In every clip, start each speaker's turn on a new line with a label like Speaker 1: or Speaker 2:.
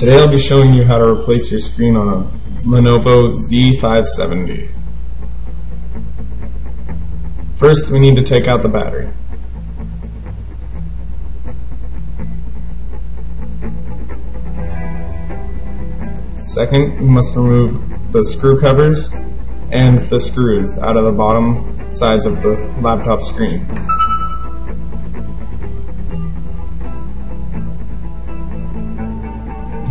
Speaker 1: Today I'll be showing you how to replace your screen on a Lenovo Z570. First, we need to take out the battery. Second, we must remove the screw covers and the screws out of the bottom sides of the laptop screen.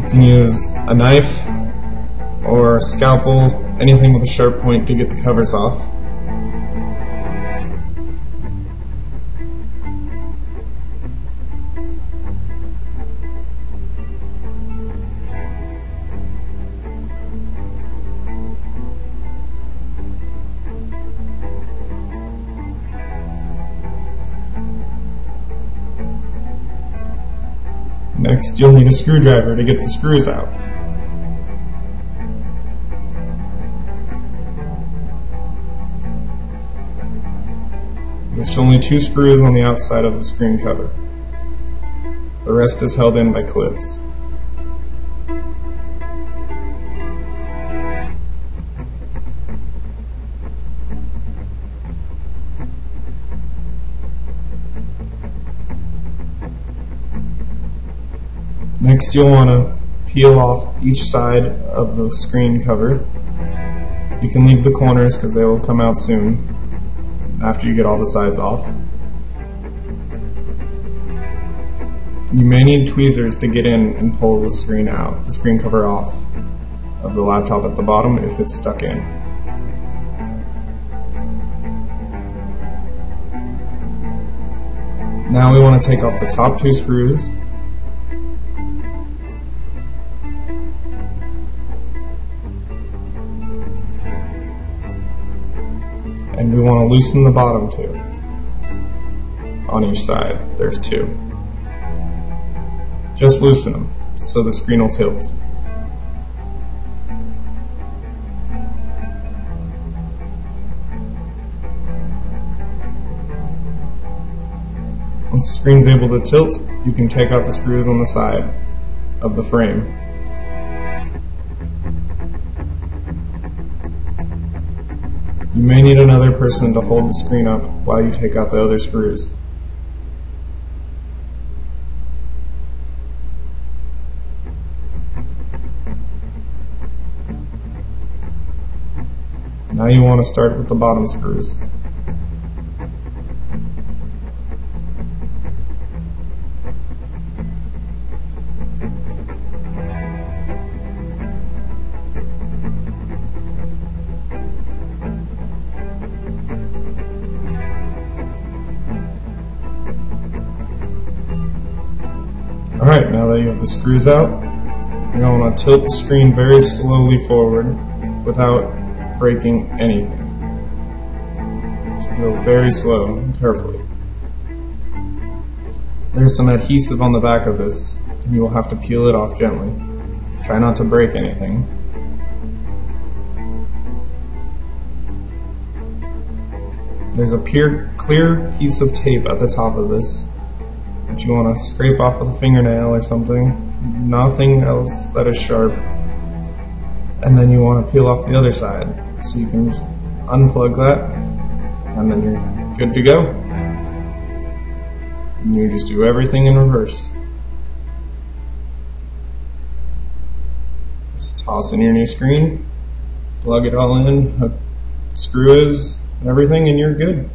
Speaker 1: You can use a knife or a scalpel, anything with a sharp point to get the covers off. Next, you'll need a screwdriver to get the screws out. There's only 2 screws on the outside of the screen cover. The rest is held in by clips. Next, you'll want to peel off each side of the screen cover. You can leave the corners because they will come out soon after you get all the sides off. You may need tweezers to get in and pull the screen out, the screen cover off of the laptop at the bottom if it's stuck in. Now we want to take off the top 2 screws. And we want to loosen the bottom 2 on each side. There's 2. Just loosen them so the screen will tilt. Once the screen's able to tilt, you can take out the screws on the side of the frame. You may need another person to hold the screen up while you take out the other screws. Now you want to start with the bottom screws. Alright, now that you have the screws out, you're going to want to tilt the screen very slowly forward without breaking anything. Just go very slow and carefully. There's some adhesive on the back of this, and you will have to peel it off gently. Try not to break anything. There's a clear piece of tape at the top of this that you want to scrape off with a fingernail or something. Nothing else that is sharp. And then you want to peel off the other side. So you can just unplug that, and then you're good to go. And you just do everything in reverse. Just toss in your new screen, plug it all in, hook screws, everything, and you're good.